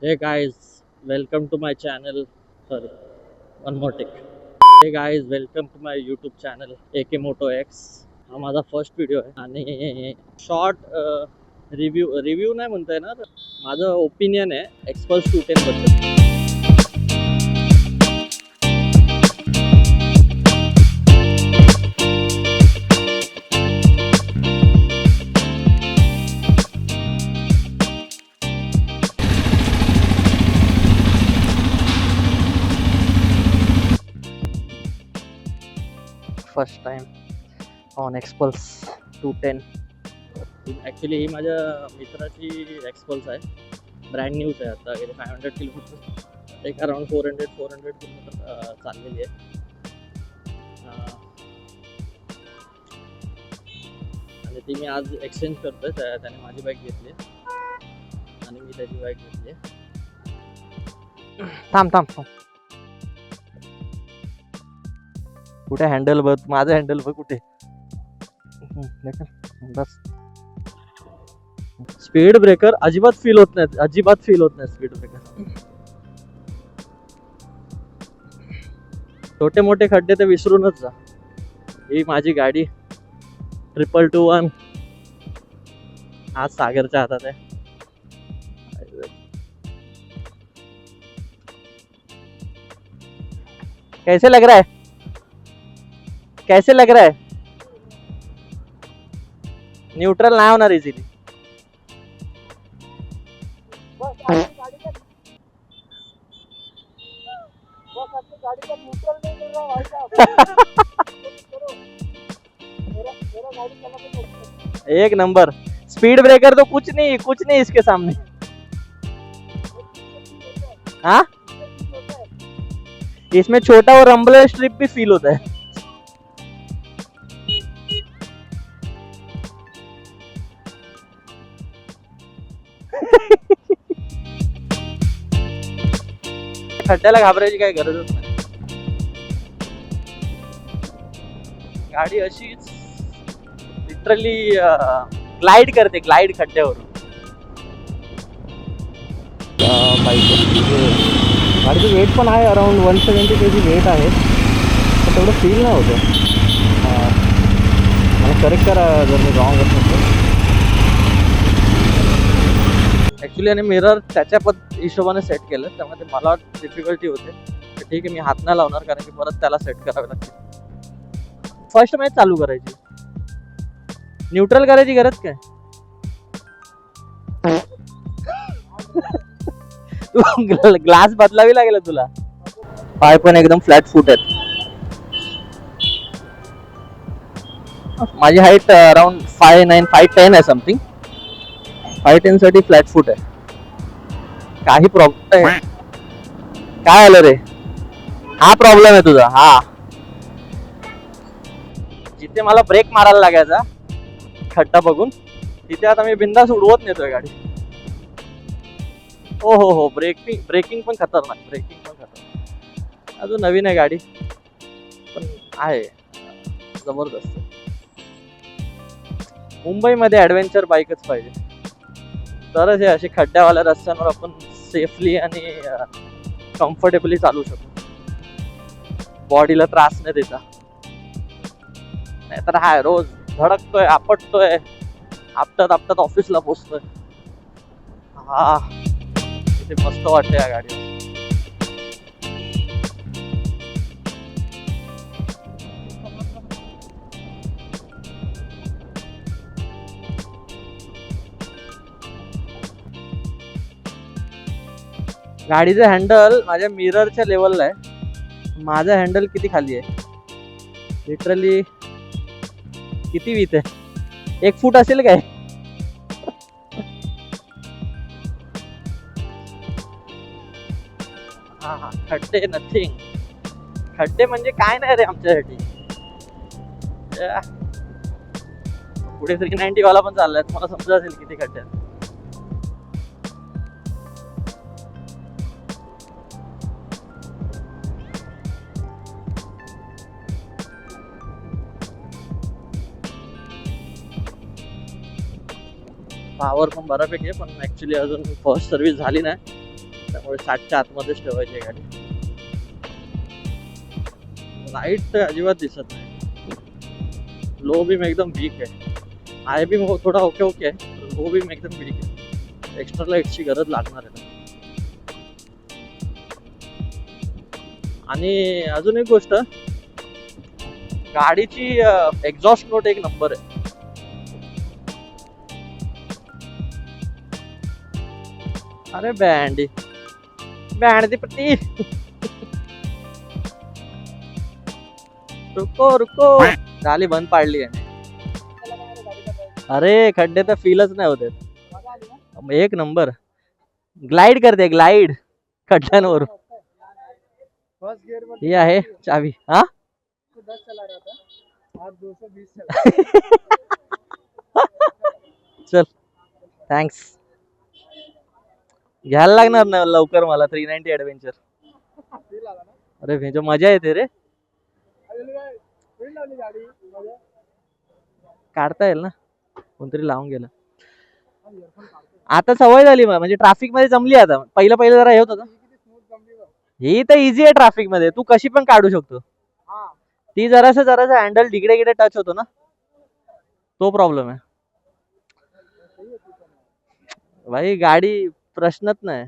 Hey guys, welcome to my channel. Sorry, one more take. Hey guys, welcome to my YouTube channel AK Moto X. हा माझा first video आहे आणि short review नाही म्हणता येणार. माझं ओपिनियन आहे एक्सपल्स 210 बद्दल. First time on Xpulse 210. Actually ही माझ्या मित्राची एक्सपल्स आहे. ब्रँड न्यूज आहे. आता गेले 500 किलोमीटर, एक अराउंड 400 किलोमीटर चाललेली आहे. आणि ती मी आज एक्सचेंज करतोय. त्याने माझी बाईक घेतली आणि मी त्याची बाईक घेतली. थांब थांब थांब, कुठे हँडल बघ, माझं हँडल बघ कुठे. बस, स्पीड ब्रेकर अजिबात फील होत नाही, अजिबात फील होत नाही स्पीड ब्रेकर. छोटे मोठे खड्डे ते विसरूनच जा. ही माझी गाडी 221 आज सागरच्या हातात आहे. कैसे लग रहा है, कैसे लग रहा है? न्यूट्रल नाही होणार इझिली. एक नंबर. स्पीड ब्रेकर तो कुछ नहीं इसके सामने. हाँ, इसमें छोटा और रंबलर स्ट्रिप भी फील होता है. खड्ड्याला घाबरायची काही गरजच नाही. गाडी अशीच लिटरली ग्लाइड करते, ग्लाइड खड्ड्यावरून. गाडीचं वेट पण आहे, अराउंड 170 kg वेट आहे. पण तेवढं फील नाही होतं. मला करेक्ट करा जर मी रॉंग असेल. ॲक्च्युली आणि मिरर त्याच्या हिशोबाने सेट केलं, त्यामुळे मला डिफिकल्टी होते. तर ठीक आहे, मी हात नाही लावणार, कारण की परत त्याला सेट करावे लागते. फर्स्ट मॅच चालू करायची, न्यूट्रल करायची गरज काय? तू ग्लास बदलावी लागेल तुला. पाय पण एकदम फ्लॅट फूट आहेत. माझी हाईट अराउंड 5'9", 5'10" आहे समथिंग. 5'10" साठी फ्लॅट फूट आहे. काही प्रॉब्लेम आहे? काय आलं रे? हा प्रॉब्लेम आहे तुझा. हा, जिथे मला ब्रेक मारायला लागायचा खड्डा बघून, तिथे आता मी बिंदास उडवत नेतोय गाडी. हो हो हो, ब्रेकिंग पण खतरनाक. अजून नवीन आहे गाडी, पण आहे जबरदस्त. मुंबईमध्ये ॲडव्हेंचर बाईकच पाहिजे, तरच हे असे खड्ड्यावाल्या रस्त्यांवर आपण सेफली आणि कम्फर्टेबली चालू शकतो, बॉडीला त्रास नाही देता. नाहीतर हाय रोज धडकतोय, आपटतोय, आपटत ऑफिसला पोचतोय. हा, इथे मस्त वाटतं या गाडीवर. गाडीचं हँडल माझ्या मिररच्या लेवलला आहे. माझं हँडल किती खाली आहे, लिटरली किती वीत आहे, 1 फूट असेल काय? हा हा, खड्डे नथिंग. खड्डे म्हणजे काय नाही रे आमच्यासाठी. पुढे 390 वाला पण चाललाय, मला समजा असेल किती खड्डे. पावर पण बऱ्यापैकी आहे, पण ॲक्च्युली अजून फर्स्ट सर्व्हिस झाली नाही. त्यामुळे 60च्या आतमध्येच ठेवायची आहे गाडी. लाईट तर अजिबात दिसत नाही. लो बीम एकदम वीक आहे. आय बीम थोडा ओके ओके आहे, लो बीम एकदम वीक आहे. एक्स्ट्रा लाईटची गरज लागणार आहे. आणि अजून एक गोष्ट, गाडीची एक्झॉस्ट नोट एक नंबर आहे. अरे बँडी बँड दी पट्टी. रुको रुको, झाली बंद पाडली आहे. अरे खड्डे तर फीलच नाही होते. एक नंबर ग्लाइड करते, ग्लाइड खड्ड्यांवर. ही आहे चावी. हा 10 चला रहा था, आज 220 चला. चल थँक्स. घ्यायला लागणार ना लवकर मला 390 ऍडव्हेंचर. फील आला ना. अरे भेजो मजा येते रे. फील लावली गाडी मजा. काढता येईल ना, कोणतरी लावून गेलं. आता सवय झाली म्हणजे ट्रॅफिक मध्ये जमली. आता पहिलं पहिलं जरा हे होत होतं. ही तर इझी आहे ट्रॅफिक मध्ये, तू कशी पण काढू शकतो. ती जरासं हँडल तिकडे गिकडे टच होतो ना, तो प्रॉब्लेम आहे भाई. गाडी प्रश्नच नाही.